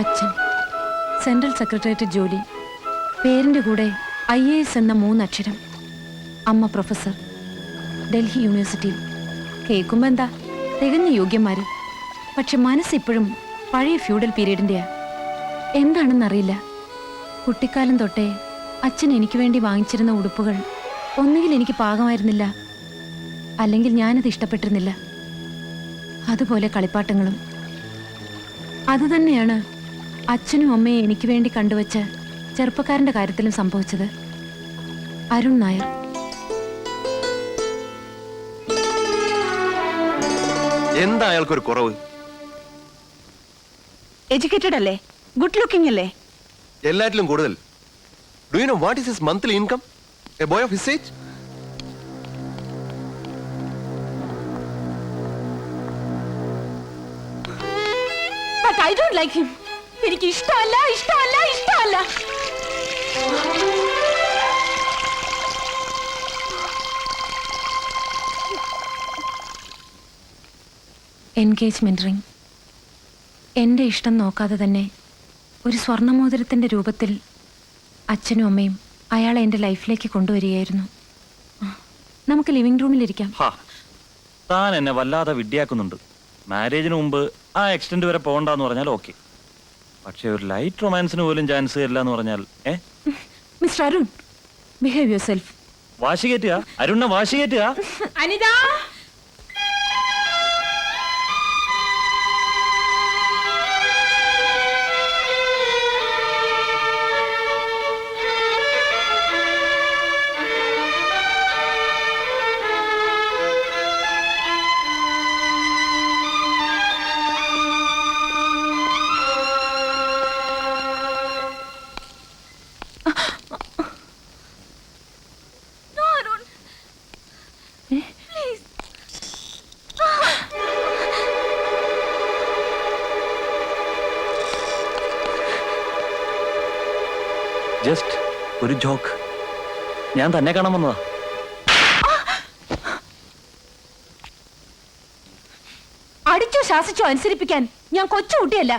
അച്ഛൻ central secretariat ജോലി, പേരിന്റെ കൂടെ IAS എന്ന 3 അക്ഷരം. അമ്മ പ്രൊഫസർ, ഡൽഹി യൂണിവേഴ്സിറ്റിയിൽ. കേൾക്കുമ്പോ എന്താ തികഞ്ഞ യോഗ്യന്മാര്, പക്ഷെ മനസ്സിപ്പോഴും പഴയ ഫ്യൂഡൽ പീരീഡിന്റെയാ. എന്താണെന്നറിയില്ല. കുട്ടിക്കാലം തൊട്ടേ അച്ഛൻ എനിക്ക് വേണ്ടി വാങ്ങിച്ചിരുന്ന ഉടുപ്പുകൾ ഒന്നുകിൽ എനിക്ക് പാകമായിരുന്നില്ല, അല്ലെങ്കിൽ ഞാനത് ഇഷ്ടപ്പെട്ടിരുന്നില്ല. അതുപോലെ കളിപ്പാട്ടങ്ങളും. അതുതന്നെയാണ് അച്ഛനും അമ്മയും എനിക്ക് വേണ്ടി കണ്ടുവച്ച ചെറുപ്പക്കാരന്റെ കാര്യത്തിലും സംഭവിച്ചത്. അരുൺ നായർ. എന്താ അയാൾക്കൊരു കുറവ്? എഡ്യൂക്കേറ്റഡ് അല്ലേ, ഗുഡ് ലുക്കിംഗ് അല്ലേ? എല്ലാറ്റിലും കൂടുതൽ. Do you know what is his monthly income? A boy of his age? But I don't like him. എനിക്ക് ഇഷ്ടമല്ല, ഇഷ്ടമല്ല, ഇഷ്ടമല്ല. എൻഗേജ്മെന്റ് റിംഗ് എന്റെ ഇഷ്ടം നോക്കാതെ തന്നെ ഒരു സ്വർണ്ണമോതിരത്തിന്റെ രൂപത്തിൽ അച്ഛനും അമ്മയും അയാളെ എന്റെ ലൈഫിലേക്ക് കൊണ്ടുവരികയായിരുന്നു. നമുക്ക് ലിവിംഗ് റൂമിലിരിക്കാം. താൻ എന്നെ വല്ലാതെ വിഡ്ഢിയാക്കുന്നുണ്ട്. മാരേജിന് മുമ്പ് ആ എക്സ്റ്റെന്റ് വരെ പോകണ്ടെന്ന് പറഞ്ഞാൽ ഓക്കെ, പക്ഷെ ഒരു ലൈറ്റ് റൊമാൻസിന് പോലും ചാൻസ് തരില്ല എന്ന് പറഞ്ഞാൽ mister Arun, behave your self. വാശി കയറ്റുക, അരുണിനെ വാശി കയറ്റുക. അനിത, ജസ്റ്റ് ഒരു ജോക്ക്. ഞാൻ തന്നെ കാണാൻ വന്നതാ. അടിച്ചോ ശാസിച്ചോ അനുസരിപ്പിക്കാൻ ഞാൻ കൊച്ചുകുട്ടിയല്ല.